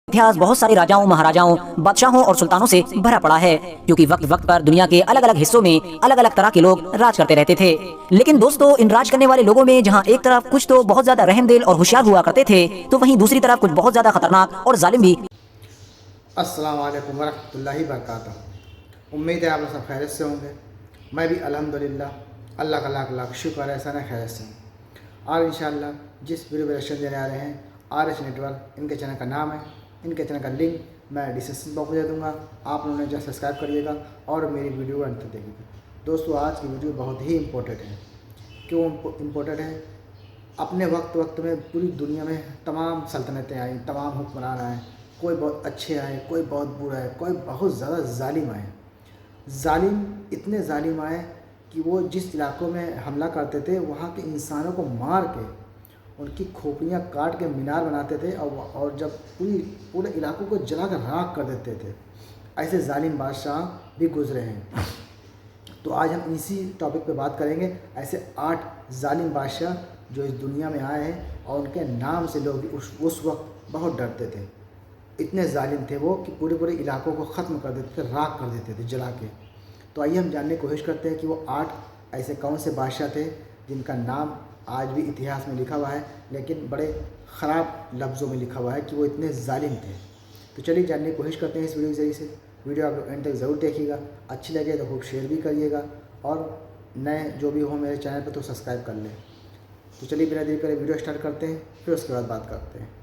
इतिहास बहुत सारे राजाओं, महाराजाओं, बादशाहों और सुल्तानों से भरा पड़ा है, क्योंकि वक्त वक्त पर दुनिया के अलग अलग हिस्सों में अलग अलग तरह के लोग राज करते रहते थे। लेकिन दोस्तों, इन राज करने वाले लोगों में जहां एक तरफ कुछ तो बहुत ज्यादा रहमदिल और होशियार हुआ करते थे, तो वहीं दूसरी तरफ कुछ बहुत ज्यादा खतरनाक और जालिम भी। अस्सलाम वालेकुम वरहमतुल्लाहि वबरकातुहू। उम्मीद है आप लोग सब खैरियत से होंगे। मैं भी अल्हम्दुलिल्लाह अल्लाह का लाख लाख शुक्र है, सना खैरियत से हूँ। और इंशाअल्लाह जिस वीडियो रिएक्शन देने आ रहे हैं RH नेटवर्क, इनके चैनल का नाम है, इनके चैनल का लिंक मैं डिस्क्रिप्शन बॉक्स में दे दूँगा। आप लोगों ने जो सब्सक्राइब करिएगा और मेरी वीडियो अंत तक देखिएगा। दोस्तों, आज की वीडियो बहुत ही इम्पोर्टेंट है। क्यों इम्पोर्टेंट है? अपने वक्त में पूरी दुनिया में तमाम सल्तनतें आई, तमाम हुक्मरान आए, कोई बहुत अच्छे आए, कोई बहुत बुरा है, कोई बहुत ज़्यादा जालिम आए। जालिम इतने जालिम आए कि वो जिस इलाकों में हमला करते थे वहाँ के इंसानों को मार के उनकी खोपड़ियाँ काट के मीनार बनाते थे और जब पूरे इलाकों को जला कर राख कर देते थे। ऐसे जालिम बादशाह भी गुजरे हैं। तो आज हम इसी टॉपिक पे बात करेंगे, ऐसे 8 जालिम बादशाह जो इस दुनिया में आए हैं और उनके नाम से लोग उस वक्त बहुत डरते थे। इतने जालिम थे वो कि पूरे इलाकों को ख़त्म कर देते थे, राख कर देते थे जला के। तो आइए हम जानने की कोशिश करते हैं कि वो 8 ऐसे कौन से बादशाह थे जिनका नाम आज भी इतिहास में लिखा हुआ है, लेकिन बड़े ख़राब लफ्ज़ों में लिखा हुआ है कि वो इतने जालिम थे। तो चलिए जानने की कोशिश करते हैं इस वीडियो के ज़रिए से। वीडियो आप लोग एंड तक ज़रूर देखिएगा, अच्छी लगे तो खूब शेयर भी करिएगा और नए जो भी हो मेरे चैनल पर तो सब्सक्राइब कर लें। तो चलिए बिना देरी करे वीडियो स्टार्ट करते हैं, फिर उसके बाद बात करते हैं।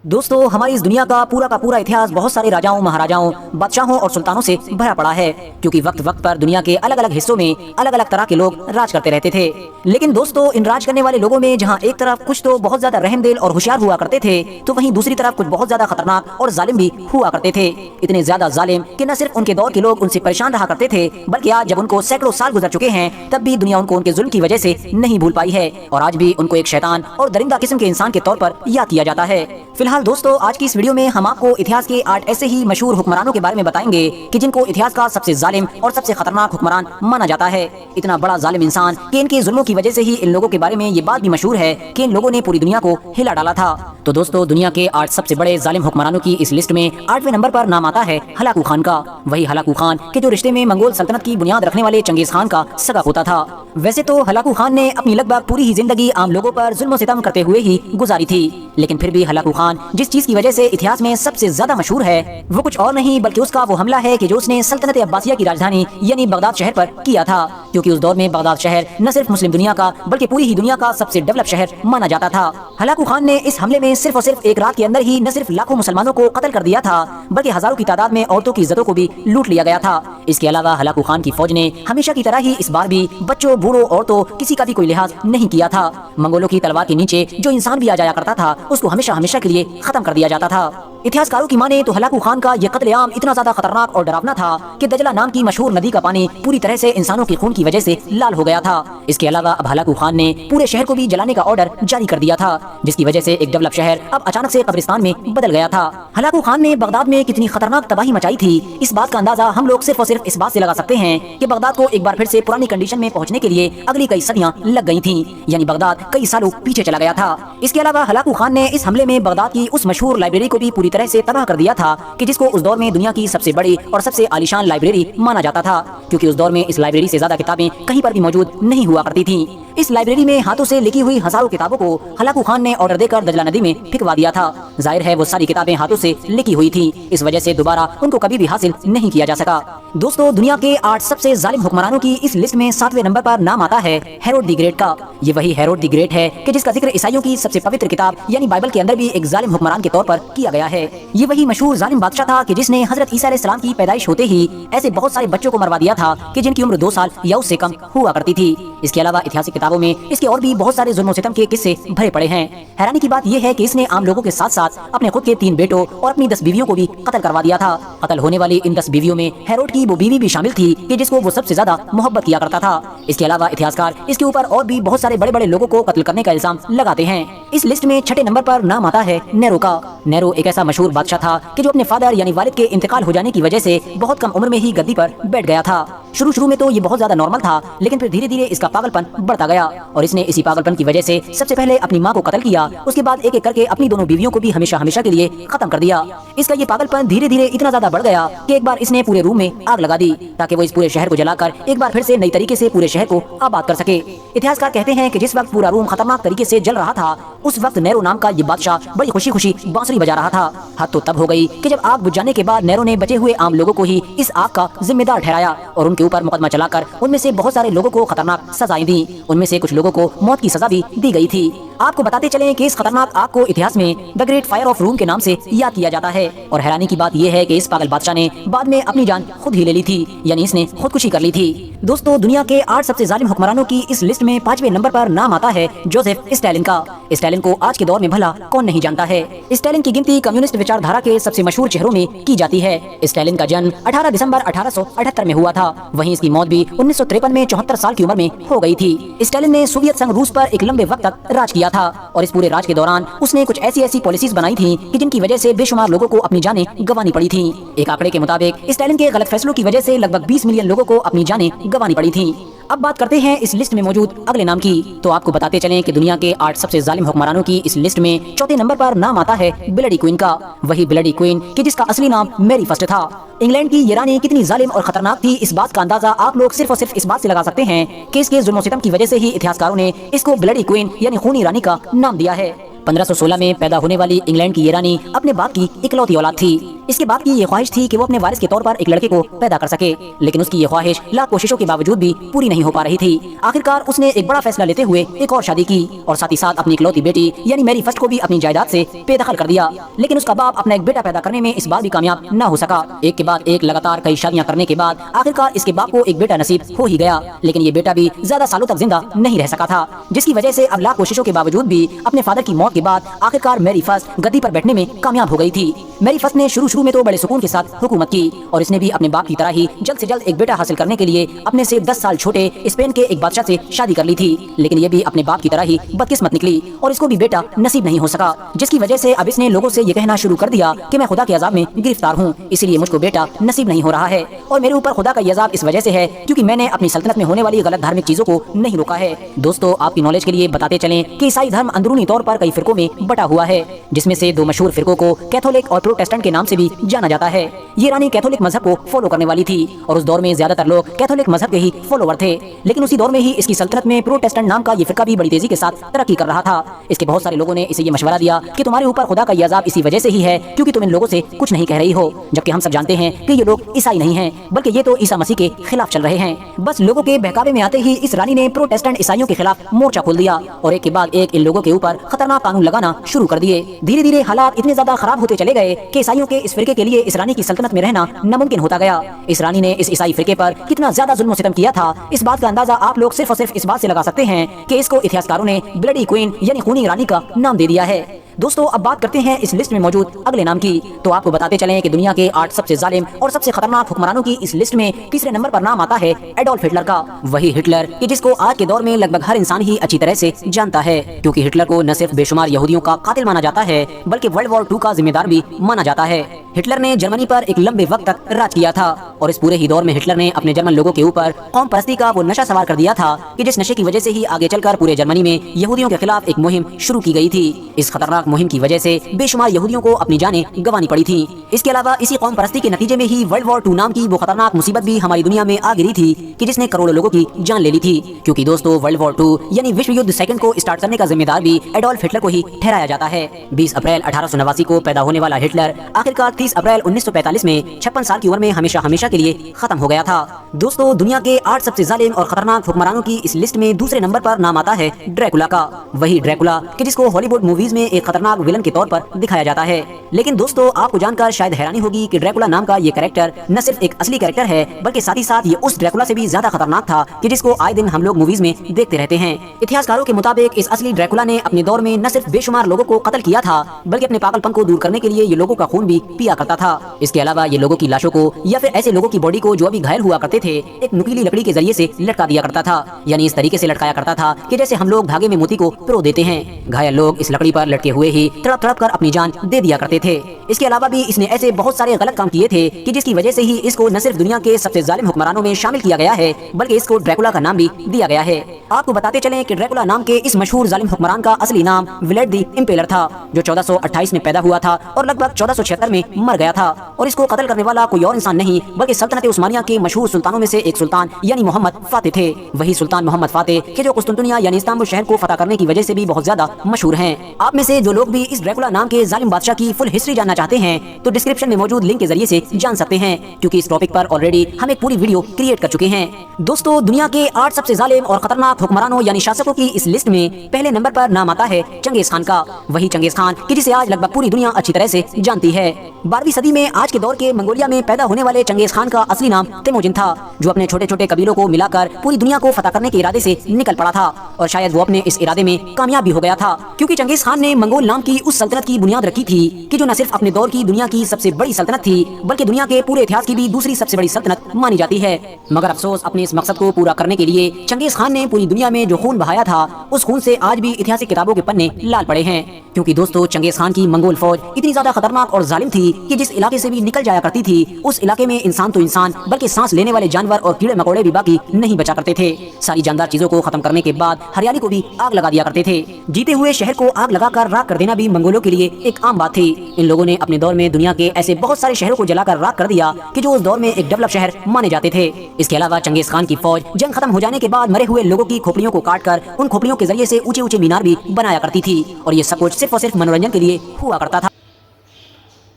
दोस्तों, हमारी इस दुनिया का पूरा इतिहास बहुत सारे राजाओं, महाराजाओं, बादशाहों और सुल्तानों से भरा पड़ा है, क्योंकि वक्त वक्त पर दुनिया के अलग अलग हिस्सों में अलग अलग तरह के लोग राज करते रहते थे। लेकिन दोस्तों, इन राज करने वाले लोगों में जहां एक तरफ कुछ तो बहुत ज्यादा रहमदिल और होशियार हुआ करते थे, तो वहीं दूसरी तरफ कुछ बहुत ज्यादा खतरनाक और जालिम भी हुआ करते थे। इतने ज्यादा जालिम कि न सिर्फ उनके दौर के लोग उनसे परेशान रहा करते थे, बल्कि आज जब उनको सैकड़ों साल गुजर चुके हैं, तब भी दुनिया उनको उनके जुल्म की वजह से नहीं भूल पाई है और आज भी उनको एक शैतान और दरिंदा किस्म के इंसान के तौर पर याद किया जाता है। फिलहाल दोस्तों, आज की इस वीडियो में हम आपको इतिहास के 8 ऐसे ही मशहूर हुक्मरानों के बारे में बताएंगे कि जिनको इतिहास का सबसे जालिम और सबसे खतरनाक हुक्मरान माना जाता है। इतना बड़ा जालिम इंसान कि इनके जुल्मों की वजह से ही इन लोगों के बारे में ये बात भी मशहूर है कि इन लोगों ने पूरी दुनिया को हिला डाला था। तो दोस्तों, दुनिया के 8 सबसे बड़े जालिम हुक्मरानों की इस लिस्ट में 8वें नंबर पर नाम आता है हलाकू खान का। वही हलाकू खान के जो रिश्ते में मंगोल सल्तनत की बुनियाद रखने वाले चंगेज खान का सगा होता था। वैसे तो हलाकू खान ने अपनी लगभग पूरी ही जिंदगी आम लोगों पर जुल्म सितम करते हुए ही गुजारी थी, लेकिन फिर भी हलाकू खान जिस चीज की वजह से इतिहास में सबसे ज्यादा मशहूर है वो कुछ और नहीं बल्कि उसका वो हमला है कि जो उसने सल्तनत अब्बासिया की राजधानी यानी बगदाद शहर पर किया था। क्योंकि उस दौर में बगदाद शहर न सिर्फ मुस्लिम दुनिया का बल्कि पूरी ही दुनिया का सबसे डेवलप शहर माना जाता था। हलाकू खान ने इस हमले में सिर्फ और सिर्फ एक रात के अंदर ही न सिर्फ लाखों मुसलमानों को कत्ल कर दिया था, बल्कि हजारों की तादाद में औरतों की इज्जतों को भी लूट लिया गया था। इसके अलावा हलाकू खान की फौज ने हमेशा की तरह ही इस बार भी बच्चों, बूढ़ों, औरतों किसी का भी कोई लिहाज नहीं किया था। मंगोलों की तलवार के नीचे जो इंसान भी आ जाया करता था उसको हमेशा के लिए खत्म कर दिया जाता था। इतिहासकारों की माने तो हलाकू खान का यह कत्लेआम इतना ज्यादा खतरनाक और डरावना था कि दजला नाम की मशहूर नदी का पानी पूरी तरह से इंसानों के खून की वजह से लाल हो गया था। इसके अलावा अब हलाकू खान ने पूरे शहर को भी जलाने का ऑर्डर जारी कर दिया था, जिसकी वजह से एक डेवलप शहर अब अचानक से कब्रिस्तान में बदल गया था। हलाकू खान ने बगदाद में कितनी खतरनाक तबाही मचाई थी, इस बात का अंदाजा हम लोग सिर्फ और सिर्फ इस बात से लगा सकते हैं कि बगदाद को एक बार फिर से पुरानी कंडीशन में पहुंचने के लिए अगली कई सदियां लग गई थी, यानी बगदाद कई सालों पीछे चला गया था। इसके अलावा हलाकू खान ने इस हमले में बगदाद की उस मशहूर लाइब्रेरी को भी पूरी तरह से तबाह कर दिया था कि जिसको उस दौर में दुनिया की सबसे बड़ी और सबसे आलीशान लाइब्रेरी माना जाता था, क्योंकि उस दौर में इस लाइब्रेरी से ज्यादा किताबें कहीं पर भी मौजूद नहीं हुआ करती थी। इस लाइब्रेरी में हाथों से लिखी हुई हजारों किताबों को हलाकू खान ने ऑर्डर देकर दजला नदी में फिकवा दिया था। जाहिर है वो सारी किताबें हाथों से लिखी हुई थी, इस वजह से दोबारा उनको कभी भी हासिल नहीं किया जा सका। दोस्तों, दुनिया के 8 सबसे जालिम हुक्मरानों की इस लिस्ट में 7वें नंबर पर नाम आता है हेरोड द ग्रेट का। ये वही हेरोड द ग्रेट है कि जिसका जिक्र ईसाइयों की सबसे पवित्र किताब यानी बाइबल के अंदर भी एक जालिम हुक्मरान के तौर पर किया गया है। ये वही मशहूर जालिम बादशाह था कि जिसने हजरत ईसा अलैहिस्सलाम की पैदाइश होते ही ऐसे बहुत सारे बच्चों को मरवा दिया था कि जिनकी उम्र 2 साल या उससे कम हुआ करती थी। इसके अलावा ऐतिहासिक किताबों में इसके और भी बहुत सारे जुल्म सितम के किस्से भरे पड़े हैं। हैरानी की बात यह है कि इसने आम लोगों के साथ साथ अपने खुद के 3 बेटों और अपनी 10 बीवियों को भी कत्ल करवा दिया था। कत्ल होने वाली इन 10 बीवियों में हेरोड की वो बीवी भी शामिल थी कि जिसको वो सबसे ज्यादा मोहब्बत किया करता था। इसके अलावा इतिहासकार इसके ऊपर और भी बहुत सारे बड़े बड़े लोगों को कत्ल करने का इल्जाम लगाते हैं। इस लिस्ट में 6ठे नंबर पर नाम आता है नेरो का। नेरो एक ऐसा मशहूर बादशाह था कि जो अपने फादर यानी वालिद के इंतकाल हो जाने की वजह से बहुत कम उम्र में ही गद्दी पर बैठ गया था। शुरू में तो ये बहुत ज्यादा नॉर्मल था, लेकिन फिर धीरे धीरे इसका पागलपन बढ़ता गया और इसने इसी पागलपन की वजह से सबसे पहले अपनी माँ को कत्ल किया, उसके बाद एक एक करके अपनी दोनों बीवियों को भी हमेशा हमेशा के लिए खत्म कर दिया। इसका ये पागलपन धीरे धीरे इतना ज्यादा बढ़ गया कि एक बार इसने पूरे रूम में आग लगा दी ताकि वो इस पूरे शहर को जलाकर एक बार फिर से नई तरीके से पूरे शहर को आबाद कर सके। इतिहासकार कहते हैं कि जिस वक्त पूरा रूम खतरनाक तरीके से जल रहा था, उस वक्त नेरो नाम का ये बादशाह बड़ी खुशी खुशी बांसुरी बजा रहा था। हद तो तब हो गई कि जब आग बुझ जाने के बाद नेरो ने बचे हुए आम लोगों को ही इस आग का जिम्मेदार ठहराया और उनके ऊपर मुकदमा चलाकर उनमें से बहुत सारे लोगों को खतरनाक सजाएं दी। उनमें से कुछ लोगों को मौत की सजा भी दी गई थी। आपको बताते चलें कि इस खतरनाक आग को इतिहास में the great fire of room के नाम से याद किया जाता है। और हैरानी की बात यह है कि इस पागल बादशाह ने बाद में अपनी जान खुद ही ले ली थी, यानी इसने खुदकुशी कर ली थी। दोस्तों, दुनिया के 8 सबसे जालिम हुक्मरानों की इस लिस्ट में 5वें नंबर पर नाम आता है जोसेफ स्टालिन का। स्टालिन को आज के दौर में भला कौन नहीं जानता है। स्टालिन की गिनती कम्युनिस्ट विचारधारा के सबसे मशहूर चेहरों में की जाती है। स्टालिन का जन्म 18 दिसंबर 1878 में हुआ था। वहीं इसकी मौत भी 1953 में 74 साल की उम्र में हो गई थी। स्टालिन ने सोवियत संघ रूस पर एक लंबे वक्त तक राज किया था और इस पूरे राज के दौरान उसने कुछ ऐसी पॉलिसीज बनाई थी कि जिनकी वजह से बेशुमार लोगों को अपनी जानें गंवानी पड़ी थी। एक आंकड़े के मुताबिक स्टालिन के गलत फैसलों की वजह से लगभग 20 मिलियन लोगों को अपनी जानें गंवानी पड़ी थी। अब बात करते हैं इस लिस्ट में मौजूद अगले नाम की। तो आपको बताते चलें कि दुनिया के 8 सबसे जालिम हुक्मरानों की इस लिस्ट में चौथे नंबर पर नाम आता है ब्लडी क्वीन का। वही ब्लडी क्वीन कि जिसका असली नाम मैरी फर्स्ट था। इंग्लैंड की ये रानी कितनी जालिम और खतरनाक थी, इस बात का अंदाजा आप लोग सिर्फ और सिर्फ इस बात से लगा सकते हैं कि इसके जुल्म सितम की वजह से ही इतिहासकारों ने इसको ब्लडी क्वीन यानी खूनी रानी का नाम दिया है। 1516 में पैदा होने वाली इंग्लैंड की ये रानी अपने बाप की इकलौती औलाद थी। इसके बाप की ये ख्वाहिश थी कि वो अपने वारिस के तौर पर एक लड़के को पैदा कर सके, लेकिन उसकी ये ख्वाहिश लाख कोशिशों के बावजूद भी पूरी नहीं हो पा रही थी। आखिरकार उसने एक बड़ा फैसला लेते हुए एक और शादी की और साथ ही साथ अपनी इकलौती बेटी यानी मैरी फर्स्ट को भी अपनी जायदाद से बेदखल कर दिया। लेकिन उसका बाप अपना एक बेटा पैदा करने में इस बार भी कामयाब न हो सका। एक के बाद एक लगातार कई शादियां करने के बाद आखिरकार इसके बाप को एक बेटा नसीब हो ही गया, लेकिन ये बेटा भी ज्यादा सालों तक जिंदा नहीं रह सका था, जिसकी वजह से अब लाख कोशिशों के बावजूद भी अपने फादर की मौत के बाद आखिरकार मैरी फर्स्ट गद्दी पर बैठने में कामयाब हो गई थी। मैरी फर्स्ट ने शुरू में तो बड़े सुकून के साथ हुकूमत की और इसने भी अपने बाप की तरह ही जल्द से जल्द एक बेटा हासिल करने के लिए अपने से 10 साल छोटे स्पेन के एक बादशाह से शादी कर ली थी। लेकिन ये भी अपने बाप की तरह ही बदकिस्मत निकली और इसको भी बेटा नसीब नहीं हो सका, जिसकी वजह से अब इसने लोगों से ये कहना शुरू कर दिया कि मैं खुदा के अजाब में गिरफ्तार हूँ, इसीलिए मुझको बेटा नसीब नहीं हो रहा है और मेरे ऊपर खुदा का ये अजाब इस वजह से है क्योंकि मैंने अपनी सल्तनत में होने वाली गलत धार्मिक चीजों को नहीं रोका है। दोस्तों, आपकी नॉलेज के लिए बताते चलें कि ईसाई धर्म अंदरूनी तौर पर कई फिरकों में बटा हुआ है, जिसमें से 2 मशहूर फिरकों को कैथोलिक और प्रोटेस्टेंट के नाम से भी जाना जाता है। ये रानी कैथोलिक मजहब को फॉलो करने वाली थी और उस दौर में ज्यादातर लोग कैथोलिक मजहब के ही फॉलोवर थे, लेकिन उसी दौर में ही इसकी सल्तनत में प्रोटेस्टेंट नाम का ये फिरका भी बड़ी तेजी के साथ तरक्की कर रहा था। इसके बहुत सारे लोगों ने इसे ये मशवरा दिया कि तुम्हारे ऊपर खुदा का ये अजाब इसी वजह से ही है क्योंकि तुम इन लोगों से कुछ नहीं कह रही हो, जबकि हम सब जानते हैं कि ये लोग ईसाई नहीं हैं, बल्कि ये तो ईसा मसीह के खिलाफ चल रहे हैं। बस लोगों के बहकावे में आते ही इस रानी ने प्रोटेस्टेंट ईसाइयों के खिलाफ मोर्चा खोल दिया और एक के बाद एक इन लोगों के ऊपर खतरनाक कानून लगाना शुरू कर दिए। धीरे धीरे हालात इतने ज्यादा खराब होते चले गए कि ईसाइयों के इस फिरके के लिए इस रानी की सल्तनत में रहना नामुमकिन होता गया। इस रानी ने इस ईसाई फिरके पर कितना ज्यादा जुल्म सितम किया था, इस बात का अंदाजा आप लोग सिर्फ और सिर्फ इस बात से लगा सकते हैं कि इसको इतिहासकारों ने ब्लडी क्वीन यानी खूनी रानी का नाम दे दिया है। दोस्तों, अब बात करते हैं इस लिस्ट में मौजूद अगले नाम की। तो आपको बताते चलें कि दुनिया के 8 सबसे जालिम और सबसे खतरनाक हुक्मरानों की इस लिस्ट में तीसरे नंबर पर नाम आता है एडोल्फ हिटलर का। वही हिटलर कि जिसको आज के दौर में लगभग हर इंसान ही अच्छी तरह से जानता है, क्योंकि हिटलर को न सिर्फ बेशुमार यहूदियों का कातिल माना जाता है बल्कि वर्ल्ड वॉर 2 का जिम्मेदार भी माना जाता है। हिटलर ने जर्मनी पर एक लंबे वक्त तक राज किया था और इस पूरे ही दौर में हिटलर ने अपने जर्मन लोगों के ऊपर कौम परस्ती का वो नशा सवार कर दिया था कि जिस नशे की वजह से ही आगे चलकर पूरे जर्मनी में यहूदियों के खिलाफ एक मुहिम शुरू की गई थी। इस खतरनाक मुहिम की वजह से बेशुमार यहूदियों को अपनी जानें गंवानी पड़ी थी। इसके अलावा इसी कौम परस्ती के नतीजे में ही वर्ल्ड वॉर 2 नाम की वो खतरनाक मुसीबत भी हमारी दुनिया में आ गिरी थी कि जिसने करोड़ों लोगों की जान ले ली थी। क्योंकि दोस्तों, वर्ल्ड वॉर 2 यानी विश्व युद्ध सेकंड को स्टार्ट करने का जिम्मेदार भी एडोल्फ हिटलर को ही ठहराया जाता है। 20 अप्रैल 1889 को पैदा होने वाला हिटलर आखिरकार 30 अप्रैल 1945 में 56 साल की उम्र में हमेशा के लिए खत्म हो गया था। दोस्तों, दुनिया के 8 सबसे जालिम और खतरनाक हुक्मरानों की इस लिस्ट में दूसरे नंबर पर नाम आता है ड्रैकुला का। वही ड्रैकुला कि जिसको हॉलीवुड मूवीज में एक खतरनाक विलन के तौर पर दिखाया जाता है। लेकिन दोस्तों, आपको जानकर शायद हैरानी होगी कि ड्रैकुला नाम का ये कैरेक्टर न सिर्फ एक असली कैरेक्टर है बल्कि साथ ही साथ ये उस ड्रैकुला से भी ज्यादा खतरनाक था कि जिसको आए दिन हम लोग मूवीज में देखते रहते हैं। इतिहासकारों के मुताबिक इस असली ड्रैकुला ने अपने दौर में न सिर्फ बेशुमार लोगों को कत्ल किया था बल्कि अपने पागलपन को दूर करने के लिए ये लोगों का खून भी पिया किया करता था। इसके अलावा ये लोगों की लाशों को या फिर ऐसे लोगों की बॉडी को जो अभी घायल हुआ करते थे एक नुकीली लकड़ी के जरिए से लटका दिया करता था, यानी इस तरीके से लटकाया करता था कि जैसे हम लोग धागे में मोती को पिरो देते हैं। घायल लोग इस लकड़ी पर लटके हुए ही तड़प तड़प कर अपनी जान दे दिया करते थे। इसके अलावा भी इसने ऐसे बहुत सारे गलत काम किए थे कि जिसकी वजह से ही इसको न सिर्फ दुनिया के सबसे जालिम हुक्मरानों में शामिल किया गया है बल्कि इसको ड्रैकुला का नाम भी दिया गया है। आपको बताते चलें कि ड्रैकुला नाम के इस मशहूर जालिम हुक्मरान का असली नाम व्लाड द इम्पेलर था, जो 1428 में पैदा हुआ था और लगभग 1476 में मर गया था। और इसको कत्ल करने वाला कोई और इंसान नहीं बल्कि सल्तनत उस्मानिया के मशहूर सुल्तानों में से एक सुल्तान यानी मोहम्मद फातेह थे। वही सुल्तान मोहम्मद फातेह के जो कुस्तुनतुनिया यानी इस्तांबुल शहर को फतह करने की वजह से भी बहुत ज्यादा मशहूर हैं। आप में से जो लोग भी इस ड्रैकुला नाम के जालिम बादशाह की फुल हिस्ट्री जानना चाहते हैं तो डिस्क्रिप्शन में मौजूद लिंक के जरिए से जान सकते हैं, क्योंकि इस टॉपिक पर ऑलरेडी हम एक पूरी वीडियो क्रिएट कर चुके हैं। दोस्तों, दुनिया के 8 सबसे जालिम और खतरनाक हुक्मरानों यानी शासकों की इस लिस्ट में पहले नंबर पर नाम आता है चंगेज खान का। वही चंगेज खान कि जिसे आज लगभग पूरी दुनिया अच्छी तरह से जानती है। 12वीं सदी में आज के दौर के मंगोलिया में पैदा होने वाले चंगेज खान का असली नाम तेमोजिन था, जो अपने छोटे छोटे कबीलों को मिलाकर पूरी दुनिया को फतह करने के इरादे से निकल पड़ा था। और शायद वो अपने इस इरादे में कामयाब भी हो गया था, क्योंकि चंगेज खान ने मंगोल नाम की उस सल्तनत की बुनियाद रखी थी कि जो न सिर्फ अपने दौर की दुनिया की सबसे बड़ी सल्तनत थी बल्कि दुनिया के पूरे इतिहास की भी दूसरी सबसे बड़ी सल्तनत मानी जाती है। मगर अफसोस, अपने इस मकसद को पूरा करने के लिए चंगेज खान ने पूरी दुनिया में जो खून बहाया था उस खून से आज भी ऐतिहासिक किताबों के पन्ने लाल पड़े हैं। क्योंकि दोस्तों, चंगेज खान की मंगोल फौज इतनी ज्यादा खतरनाक और जालिम थी कि जिस इलाके से भी निकल जाया करती थी उस इलाके में इंसान तो इंसान बल्कि सांस लेने वाले जानवर और कीड़े मकोड़े भी बाकी नहीं बचा करते थे। सारी जानदार चीजों को खत्म करने के बाद हरियाली को भी आग लगा दिया करते थे। जीते हुए शहर को आग लगाकर राख कर देना भी मंगोलों के लिए एक आम बात थी। इन लोगों ने अपने दौर में दुनिया के ऐसे बहुत सारे शहरों को जलाकर राख कर दिया कि जो उस दौर में एक डेवलप शहर माने जाते थे। इसके अलावा चंगेज खान की फौज जंग खत्म हो जाने के बाद मरे हुए लोगों की खोपड़ियों को काटकर उन खोपड़ियों के जरिए से ऊंचे ऊंचे मीनार भी बनाया करती थी, और ये सब कुछ सिर्फ और सिर्फ मनोरंजन के लिए हुआ करता था।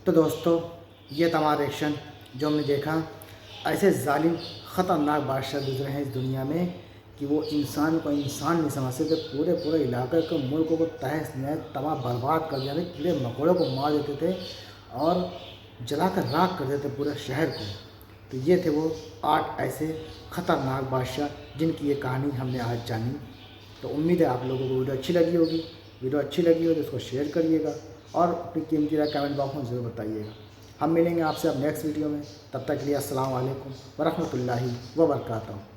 तो दोस्तों, ये था हमारा रिएक्शन जो हमने देखा। ऐसे जालिम ख़तरनाक बादशाह गुजरे हैं इस दुनिया में कि वो इंसान को इंसान नहीं समझ सकते। पूरे इलाके को, मुल्क को तहस नहस तबाह बर्बाद कर दिया था। कीड़े मकोड़ों को मार देते थे और जलाकर राख कर देते पूरे शहर को। तो ये थे वो 8 ऐसे ख़तरनाक बादशाह जिनकी ये कहानी हमने आज जानी। तो उम्मीद है आप लोगों को वीडियो अच्छी लगी होगी। वीडियो अच्छी लगी हो तो उसको शेयर करिएगा और अपनी कीमती राय कमेंट बॉक्स में ज़रूर बताइएगा। हम मिलेंगे आपसे अब नेक्स्ट वीडियो में। तब तक के लिए अस्सलाम वालेकुम व रहमतुल्लाहि व बरकातहू।